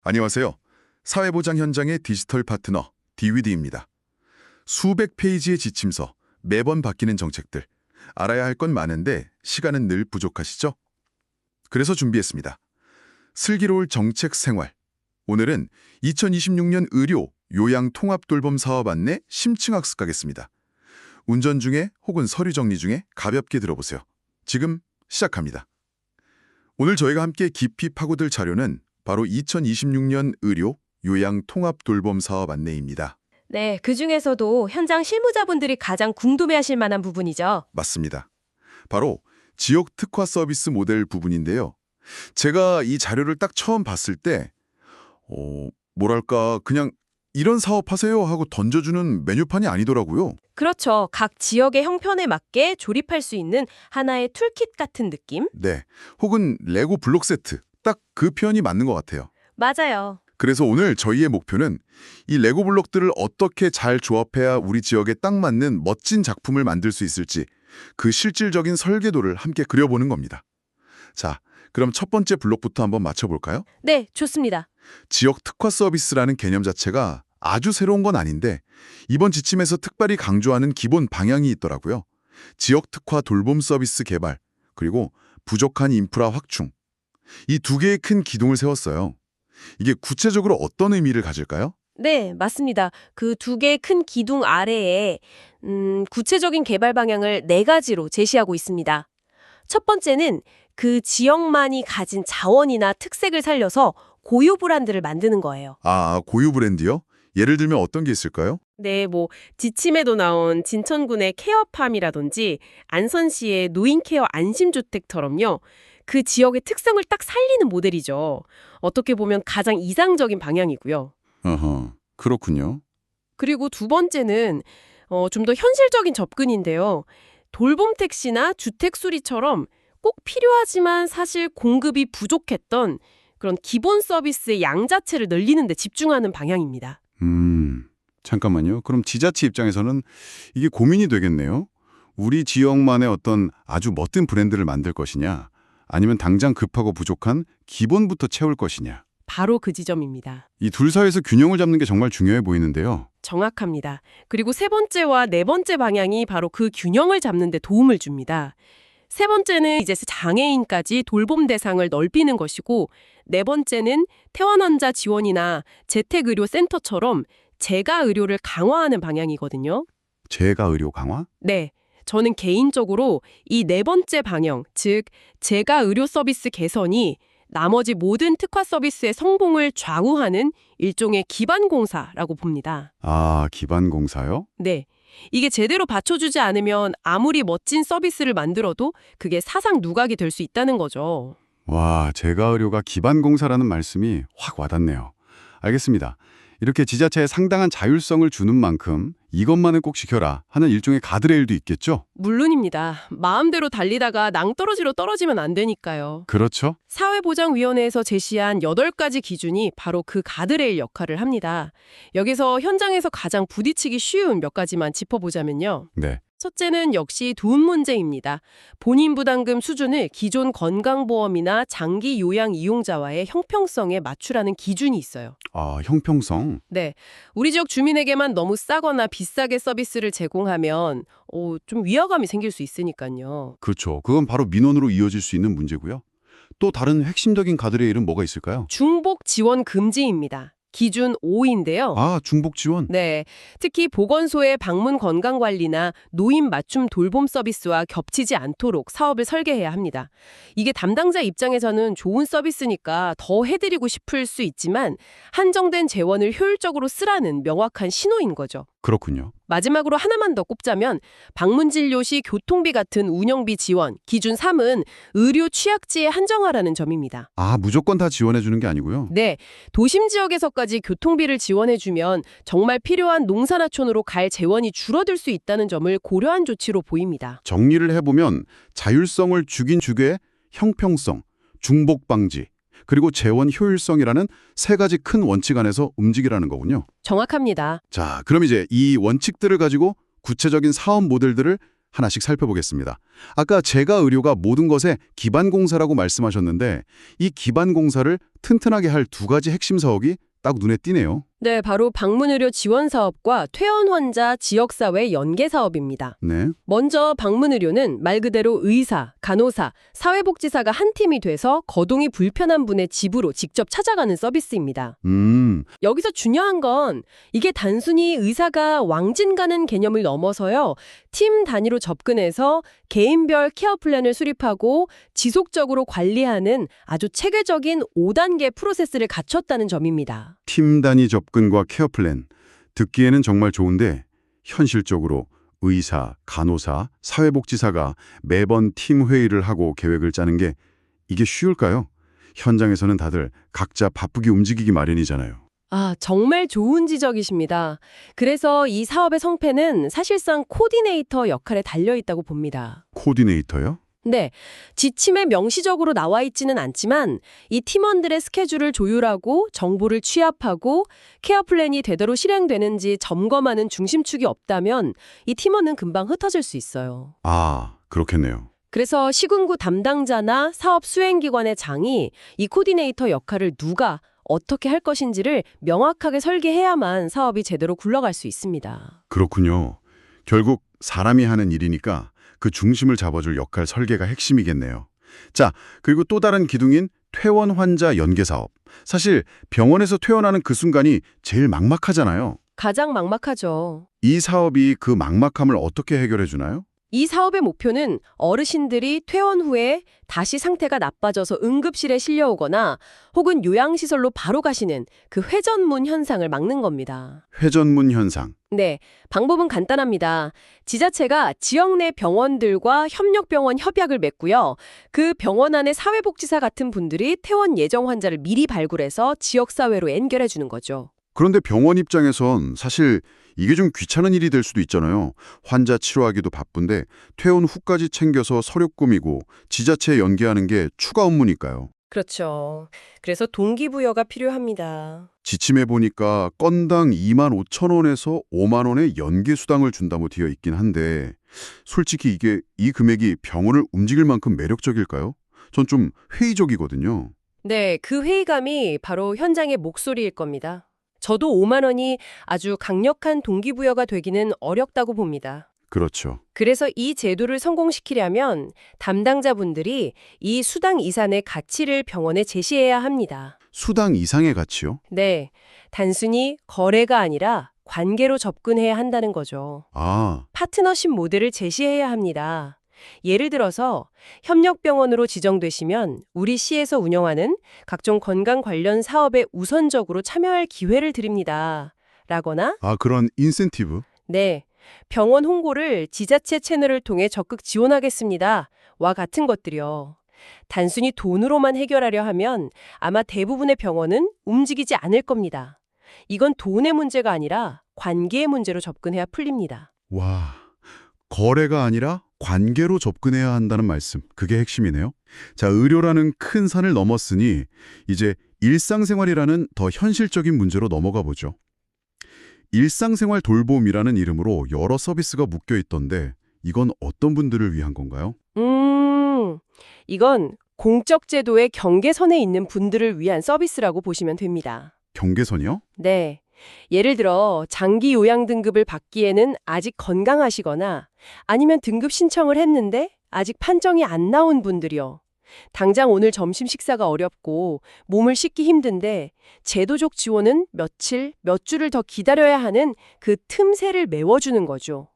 안녕하세요. 사회보장 현장의 디지털 파트너 DVD입니다. 수백 페이지의 지침서, 매번 바뀌는 정책들. 알아야 할 건 많은데 시간은 늘 부족하시죠? 그래서 준비했습니다. 슬기로울 정책 생활. 오늘은 2026년 의료, 요양 통합 돌봄 사업 안내 심층학습 가겠습니다. 운전 중에 혹은 서류 정리 중에 가볍게 들어보세요. 지금 시작합니다. 오늘 저희가 함께 깊이 파고들 자료는 바로 2026년 의료, 요양 통합 돌봄 사업 안내입니다. 네, 그중에서도 현장 실무자분들이 가장 궁금해하실 만한 부분이죠. 맞습니다. 바로 지역 특화 서비스 모델 부분인데요. 제가 이 자료를 딱 처음 봤을 때 뭐랄까 그냥 이런 사업하세요 하고 던져주는 메뉴판이 아니더라고요. 그렇죠. 각 지역의 형편에 맞게 조립할 수 있는 하나의 툴킷 같은 느낌? 네, 혹은 레고 블록 세트. 딱 그 표현이 맞는 것 같아요. 맞아요. 그래서 오늘 저희의 목표는 이 레고 블록들을 어떻게 잘 조합해야 우리 지역에 딱 맞는 멋진 작품을 만들 수 있을지 그 실질적인 설계도를 함께 그려보는 겁니다. 자, 그럼 첫 번째 블록부터 한번 맞춰볼까요? 네, 좋습니다. 지역 특화 서비스라는 개념 자체가 아주 새로운 건 아닌데 이번 지침에서 특별히 강조하는 기본 방향이 있더라고요. 지역 특화 돌봄 서비스 개발, 그리고 부족한 인프라 확충. 이 두 개의 큰 기둥을 세웠어요. 이게 구체적으로 어떤 의미를 가질까요? 네, 맞습니다. 그 두 개의 큰 기둥 아래에 구체적인 개발 방향을 네 가지로 제시하고 있습니다. 첫 번째는 그 지역만이 가진 자원이나 특색을 살려서 고유 브랜드를 만드는 거예요. 아, 고유 브랜드요? 예를 들면 어떤 게 있을까요? 네, 지침에도 나온 진천군의 케어팜이라든지 안선시의 노인케어 안심주택처럼요. 그 지역의 특성을 딱 살리는 모델이죠. 어떻게 보면 가장 이상적인 방향이고요. 어허, 그렇군요. 그리고 두 번째는 좀 더 현실적인 접근인데요. 돌봄 택시나 주택 수리처럼 꼭 필요하지만 사실 공급이 부족했던 그런 기본 서비스의 양 자체를 늘리는 데 집중하는 방향입니다. 잠깐만요. 그럼 지자체 입장에서는 이게 고민이 되겠네요. 우리 지역만의 어떤 아주 멋진 브랜드를 만들 것이냐, 아니면 당장 급하고 부족한 기본부터 채울 것이냐. 바로 그 지점입니다. 이 둘 사이에서 균형을 잡는 게 정말 중요해 보이는데요. 정확합니다. 그리고 세 번째와 네 번째 방향이 바로 그 균형을 잡는 데 도움을 줍니다. 세 번째는 이제 장애인까지 돌봄 대상을 넓히는 것이고, 네 번째는 퇴원 환자 지원이나 재택의료센터처럼 재가 의료를 강화하는 방향이거든요. 재가 의료 강화? 네. 저는 개인적으로 이 네 번째 방향, 즉 재가 의료 서비스 개선이 나머지 모든 특화 서비스의 성공을 좌우하는 일종의 기반 공사라고 봅니다. 아, 기반 공사요? 네. 이게 제대로 받쳐주지 않으면 아무리 멋진 서비스를 만들어도 그게 사상 누각이 될 수 있다는 거죠. 와, 재가 의료가 기반 공사라는 말씀이 확 와닿네요. 알겠습니다. 이렇게 지자체에 상당한 자율성을 주는 만큼 이것만은 꼭 지켜라 하는 일종의 가드레일도 있겠죠? 물론입니다. 마음대로 달리다가 낭떠러지로 떨어지면 안 되니까요. 그렇죠? 사회보장위원회에서 제시한 8가지 기준이 바로 그 가드레일 역할을 합니다. 여기서 현장에서 가장 부딪히기 쉬운 몇 가지만 짚어보자면요. 네. 첫째는 역시 돈 문제입니다. 본인 부담금 수준을 기존 건강보험이나 장기 요양 이용자와의 형평성에 맞추라는 기준이 있어요. 아, 형평성. 네, 우리 지역 주민에게만 너무 싸거나 비싸게 서비스를 제공하면 좀 위화감이 생길 수 있으니까요. 그렇죠. 그건 바로 민원으로 이어질 수 있는 문제고요. 또 다른 핵심적인 가드레일은 뭐가 있을까요? 중복 지원 금지입니다. 기준 5인데요. 아, 중복 지원. 네, 특히 보건소의 방문 건강관리나 노인 맞춤 돌봄 서비스와 겹치지 않도록 사업을 설계해야 합니다. 이게 담당자 입장에서는 좋은 서비스니까 더 해드리고 싶을 수 있지만 한정된 재원을 효율적으로 쓰라는 명확한 신호인 거죠. 그렇군요. 마지막으로 하나만 더 꼽자면 방문 진료 시 교통비 같은 운영비 지원, 기준 3은 의료 취약지에 한정하라는 점입니다. 아, 무조건 다 지원해 주는 게 아니고요. 네, 도심 지역에서까지 교통비를 지원해주면 정말 필요한 농산하촌으로 갈 재원이 줄어들 수 있다는 점을 고려한 조치로 보입니다. 정리를 해보면 자율성을 죽인 주게 형평성, 중복 방지, 그리고 재원 효율성이라는 세 가지 큰 원칙 안에서 움직이라는 거군요. 정확합니다. 자, 그럼 이제 이 원칙들을 가지고 구체적인 사업 모델들을 하나씩 살펴보겠습니다. 아까 제가 의료가 모든 것의 기반 공사라고 말씀하셨는데 이 기반 공사를 튼튼하게 할 두 가지 핵심 사업이 딱 눈에 띄네요. 네, 바로 방문의료 지원 사업과 퇴원 환자 지역사회 연계 사업입니다. 네. 먼저 방문의료는 말 그대로 의사, 간호사, 사회복지사가 한 팀이 돼서 거동이 불편한 분의 집으로 직접 찾아가는 서비스입니다. 여기서 중요한 건 이게 단순히 의사가 왕진 가는 개념을 넘어서요. 팀 단위로 접근해서 개인별 케어 플랜을 수립하고 지속적으로 관리하는 아주 체계적인 5단계 프로세스를 갖췄다는 점입니다. 팀 단위 접근과 케어 플랜. 듣기에는 정말 좋은데 현실적으로 의사, 간호사, 사회복지사가 매번 팀 회의를 하고 계획을 짜는 게 이게 쉬울까요? 현장에서는 다들 각자 바쁘게 움직이기 마련이잖아요. 아, 정말 좋은 지적이십니다. 그래서 이 사업의 성패는 사실상 코디네이터 역할에 달려있다고 봅니다. 코디네이터요? 네, 지침에 명시적으로 나와 있지는 않지만 이 팀원들의 스케줄을 조율하고 정보를 취합하고 케어 플랜이 되도록 실행되는지 점검하는 중심축이 없다면 이 팀원은 금방 흩어질 수 있어요. 아, 그렇겠네요. 그래서 시군구 담당자나 사업 수행기관의 장이 이 코디네이터 역할을 누가 어떻게 할 것인지를 명확하게 설계해야만 사업이 제대로 굴러갈 수 있습니다. 그렇군요. 결국 사람이 하는 일이니까 그 중심을 잡아줄 역할 설계가 핵심이겠네요. 자, 그리고 또 다른 기둥인 퇴원 환자 연계 사업. 사실 병원에서 퇴원하는 그 순간이 제일 막막하잖아요. 가장 막막하죠. 이 사업이 그 막막함을 어떻게 해결해 주나요? 이 사업의 목표는 어르신들이 퇴원 후에 다시 상태가 나빠져서 응급실에 실려오거나 혹은 요양시설로 바로 가시는 그 회전문 현상을 막는 겁니다. 회전문 현상. 네, 방법은 간단합니다. 지자체가 지역 내 병원들과 협력병원 협약을 맺고요. 그 병원 안에 사회복지사 같은 분들이 퇴원 예정 환자를 미리 발굴해서 지역사회로 연결해 주는 거죠. 그런데 병원 입장에선 사실 이게 좀 귀찮은 일이 될 수도 있잖아요. 환자 치료하기도 바쁜데 퇴원 후까지 챙겨서 서류 꾸미고 지자체에 연계하는 게 추가 업무니까요. 그렇죠. 그래서 동기부여가 필요합니다. 지침에 보니까 건당 25,000원에서 5만 원의 연계 수당을 준다고 되어 있긴 한데 솔직히 이게 이 금액이 병원을 움직일 만큼 매력적일까요? 전 좀 회의적이거든요. 네, 그 회의감이 바로 현장의 목소리일 겁니다. 저도 5만 원이 아주 강력한 동기부여가 되기는 어렵다고 봅니다. 그렇죠. 그래서 이 제도를 성공시키려면 담당자분들이 이 수당 이상의 가치를 병원에 제시해야 합니다. 수당 이상의 가치요? 네, 단순히 거래가 아니라 관계로 접근해야 한다는 거죠. 아, 파트너십 모델을 제시해야 합니다. 예를 들어서 협력병원으로 지정되시면 우리 시에서 운영하는 각종 건강 관련 사업에 우선적으로 참여할 기회를 드립니다. 라거나 그런 인센티브? 네, 병원 홍보를 지자체 채널을 통해 적극 지원하겠습니다. 와 같은 것들이요. 단순히 돈으로만 해결하려 하면 아마 대부분의 병원은 움직이지 않을 겁니다. 이건 돈의 문제가 아니라 관계의 문제로 접근해야 풀립니다. 와, 거래가 아니라 관계로 접근해야 한다는 말씀. 그게 핵심이네요. 자, 의료라는 큰 산을 넘었으니 이제 일상생활이라는 더 현실적인 문제로 넘어가 보죠. 일상생활 돌봄이라는 이름으로 여러 서비스가 묶여 있던데 이건 어떤 분들을 위한 건가요? 이건 공적 제도의 경계선에 있는 분들을 위한 서비스라고 보시면 됩니다. 경계선이요? 네. 예를 들어 장기 요양 등급을 받기에는 아직 건강하시거나 아니면 등급 신청을 했는데 아직 판정이 안 나온 분들이요. 당장 오늘 점심 식사가 어렵고 몸을 씻기 힘든데 제도적 지원은 며칠, 몇 주를 더 기다려야 하는 그 틈새를 메워주는 거죠.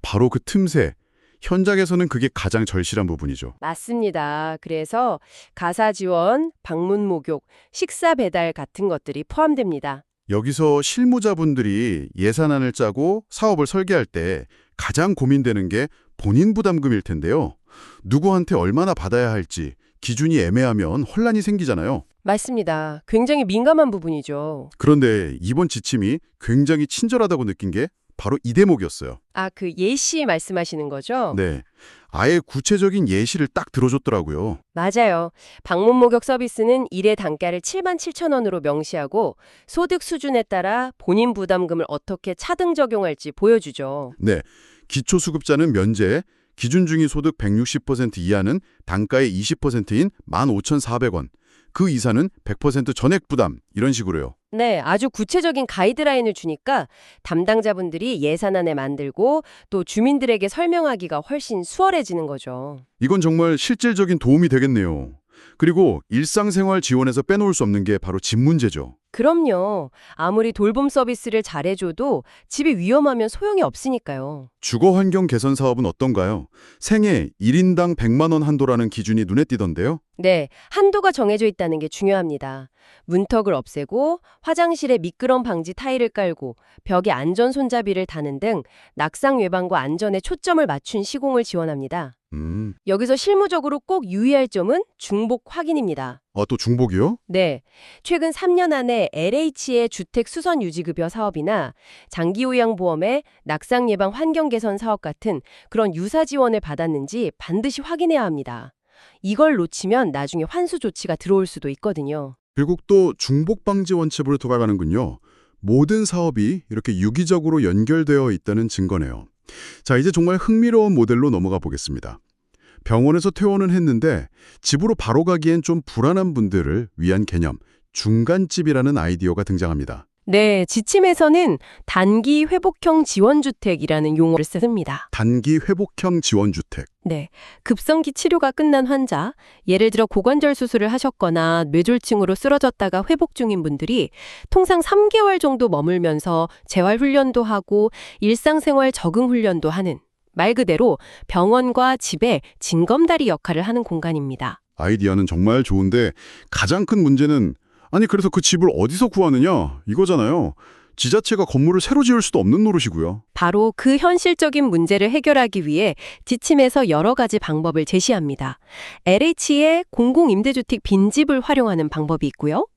바로 그 틈새. 현장에서는 그게 가장 절실한 부분이죠. 맞습니다. 그래서 가사 지원, 방문 목욕, 식사 배달 같은 것들이 포함됩니다. 여기서 실무자분들이 예산안을 짜고 사업을 설계할 때 가장 고민되는 게 본인 부담금일 텐데요. 누구한테 얼마나 받아야 할지 기준이 애매하면 혼란이 생기잖아요. 맞습니다. 굉장히 민감한 부분이죠. 그런데 이번 지침이 굉장히 친절하다고 느낀 게 바로 이 대목이었어요. 그 예시 말씀하시는 거죠? 네, 아예 구체적인 예시를 딱 들어줬더라고요. 맞아요. 방문 목욕 서비스는 일의 단가를 77,000원으로 명시하고 소득 수준에 따라 본인 부담금을 어떻게 차등 적용할지 보여주죠. 네, 기초수급자는 면제, 기준중위 소득 160% 이하는 단가의 20%인 15,400원, 그 이사는 100% 전액 부담, 이런 식으로요. 네, 아주 구체적인 가이드라인을 주니까 담당자분들이 예산안에 만들고 또 주민들에게 설명하기가 훨씬 수월해지는 거죠. 이건 정말 실질적인 도움이 되겠네요. 그리고 일상생활 지원에서 빼놓을 수 없는 게 바로 집 문제죠. 그럼요. 아무리 돌봄 서비스를 잘해줘도 집이 위험하면 소용이 없으니까요. 주거 환경 개선 사업은 어떤가요? 생애 1인당 100만 원 한도라는 기준이 눈에 띄던데요. 네, 한도가 정해져 있다는 게 중요합니다. 문턱을 없애고 화장실에 미끄럼 방지 타일을 깔고 벽에 안전 손잡이를 다는 등 낙상 예방과 안전에 초점을 맞춘 시공을 지원합니다. 여기서 실무적으로 꼭 유의할 점은 중복 확인입니다. 또 중복이요? 네, 최근 3년 안에 LH의 주택 수선 유지급여 사업이나 장기요양보험의 낙상 예방 환경 개선 사업 같은 그런 유사 지원을 받았는지 반드시 확인해야 합니다. 이걸 놓치면 나중에 환수 조치가 들어올 수도 있거든요. 결국 또 중복 방지 원칙으로 돌아가는군요. 모든 사업이 이렇게 유기적으로 연결되어 있다는 증거네요. 자, 이제 정말 흥미로운 모델로 넘어가 보겠습니다. 병원에서 퇴원은 했는데 집으로 바로 가기엔 좀 불안한 분들을 위한 개념, 중간집이라는 아이디어가 등장합니다. 네, 지침에서는 단기 회복형 지원주택이라는 용어를 씁니다. 단기 회복형 지원주택. 네, 급성기 치료가 끝난 환자, 예를 들어 고관절 수술을 하셨거나 뇌졸중으로 쓰러졌다가 회복 중인 분들이 통상 3개월 정도 머물면서 재활훈련도 하고 일상생활 적응훈련도 하는, 말 그대로 병원과 집의 징검다리 역할을 하는 공간입니다. 아이디어는 정말 좋은데 가장 큰 문제는 그래서 그 집을 어디서 구하느냐 이거잖아요. 지자체가 건물을 새로 지을 수도 없는 노릇이고요. 바로 그 현실적인 문제를 해결하기 위해 지침에서 여러 가지 방법을 제시합니다. LH의 공공임대주택 빈집을 활용하는 방법이 있고요.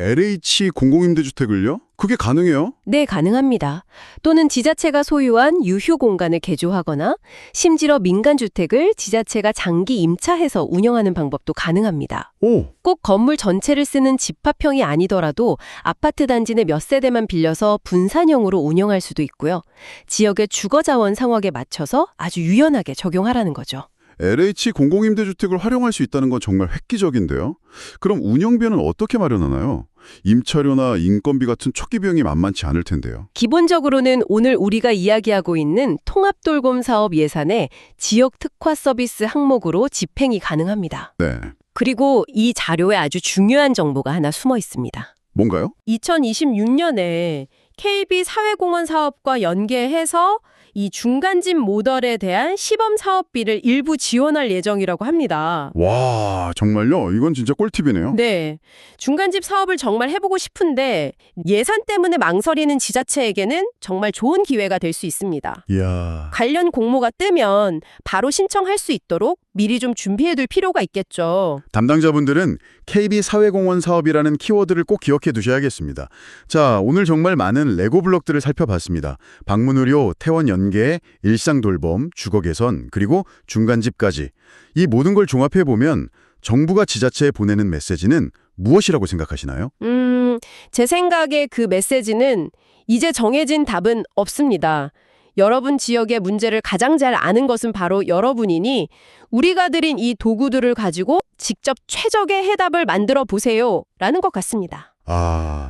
LH 공공임대주택을요? 그게 가능해요? 네, 가능합니다. 또는 지자체가 소유한 유휴 공간을 개조하거나 심지어 민간주택을 지자체가 장기 임차해서 운영하는 방법도 가능합니다. 꼭 건물 전체를 쓰는 집합형이 아니더라도 아파트 단지 내 몇 세대만 빌려서 분산형으로 운영할 수도 있고요. 지역의 주거자원 상황에 맞춰서 아주 유연하게 적용하라는 거죠. LH 공공임대주택을 활용할 수 있다는 건 정말 획기적인데요. 그럼 운영비는 어떻게 마련하나요? 임차료나 인건비 같은 초기 비용이 만만치 않을 텐데요. 기본적으로는 오늘 우리가 이야기하고 있는 통합돌봄 사업 예산에 지역 특화 서비스 항목으로 집행이 가능합니다. 네. 그리고 이 자료에 아주 중요한 정보가 하나 숨어 있습니다. 뭔가요? 2026년에 KB 사회공헌 사업과 연계해서 이 중간집 모델에 대한 시범 사업비를 일부 지원할 예정이라고 합니다. 와, 정말요? 이건 진짜 꿀팁이네요. 네. 중간집 사업을 정말 해보고 싶은데 예산 때문에 망설이는 지자체에게는 정말 좋은 기회가 될 수 있습니다. 이야. 관련 공모가 뜨면 바로 신청할 수 있도록 미리 좀 준비해둘 필요가 있겠죠. 담당자분들은 KB 사회공헌 사업이라는 키워드를 꼭 기억해 두셔야겠습니다. 자, 오늘 정말 많은 레고 블록들을 살펴봤습니다. 방문의료, 퇴원 연계, 일상 돌봄, 주거 개선, 그리고 중간집까지. 이 모든 걸 종합해보면 정부가 지자체에 보내는 메시지는 무엇이라고 생각하시나요? 제 생각에 그 메시지는 이제 정해진 답은 없습니다. 여러분 지역의 문제를 가장 잘 아는 것은 바로 여러분이니 우리가 드린 이 도구들을 가지고 직접 최적의 해답을 만들어 보세요. 라는 것 같습니다.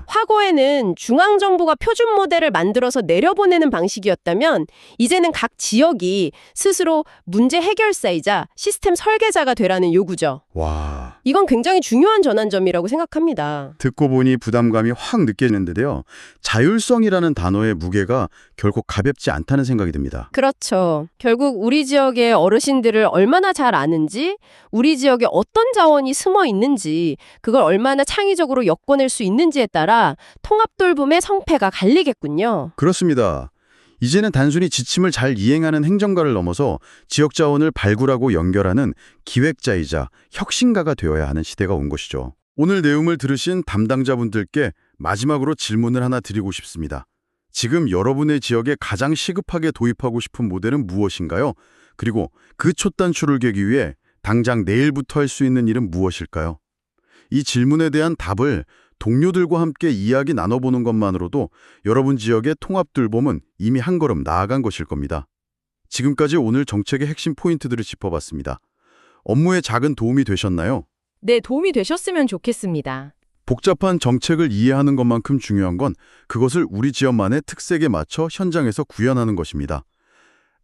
과거에는 중앙정부가 표준 모델을 만들어서 내려보내는 방식이었다면 이제는 각 지역이 스스로 문제 해결사이자 시스템 설계자가 되라는 요구죠. 와. 이건 굉장히 중요한 전환점이라고 생각합니다. 듣고 보니 부담감이 확 느껴지는데요. 자율성이라는 단어의 무게가 결코 가볍지 않다는 생각이 듭니다. 그렇죠. 결국 우리 지역의 어르신들을 얼마나 잘 아는지, 우리 지역에 어떤 자원이 숨어 있는지, 그걸 얼마나 창의적으로 엮어낼 수 있는지에 따라 통합돌봄의 성패가 갈리겠군요. 그렇습니다. 이제는 단순히 지침을 잘 이행하는 행정가를 넘어서 지역 자원을 발굴하고 연결하는 기획자이자 혁신가가 되어야 하는 시대가 온 것이죠. 오늘 내용을 들으신 담당자분들께 마지막으로 질문을 하나 드리고 싶습니다. 지금 여러분의 지역에 가장 시급하게 도입하고 싶은 모델은 무엇인가요? 그리고 그 첫 단추를 깨기 위해 당장 내일부터 할 수 있는 일은 무엇일까요? 이 질문에 대한 답을 동료들과 함께 이야기 나눠보는 것만으로도 여러분 지역의 통합돌봄은 이미 한 걸음 나아간 것일 겁니다. 지금까지 오늘 정책의 핵심 포인트들을 짚어봤습니다. 업무에 작은 도움이 되셨나요? 네, 도움이 되셨으면 좋겠습니다. 복잡한 정책을 이해하는 것만큼 중요한 건 그것을 우리 지역만의 특색에 맞춰 현장에서 구현하는 것입니다.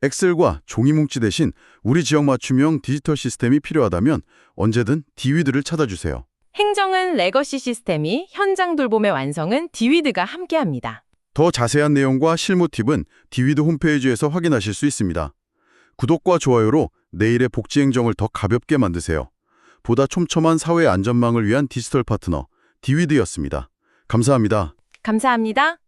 엑셀과 종이뭉치 대신 우리 지역 맞춤형 디지털 시스템이 필요하다면 언제든 디위드를 찾아주세요. 행정은 레거시 시스템이, 현장 돌봄의 완성은 디위드가 함께합니다. 더 자세한 내용과 실무 팁은 디위드 홈페이지에서 확인하실 수 있습니다. 구독과 좋아요로 내일의 복지 행정을 더 가볍게 만드세요. 보다 촘촘한 사회 안전망을 위한 디지털 파트너 디위드였습니다. 감사합니다. 감사합니다.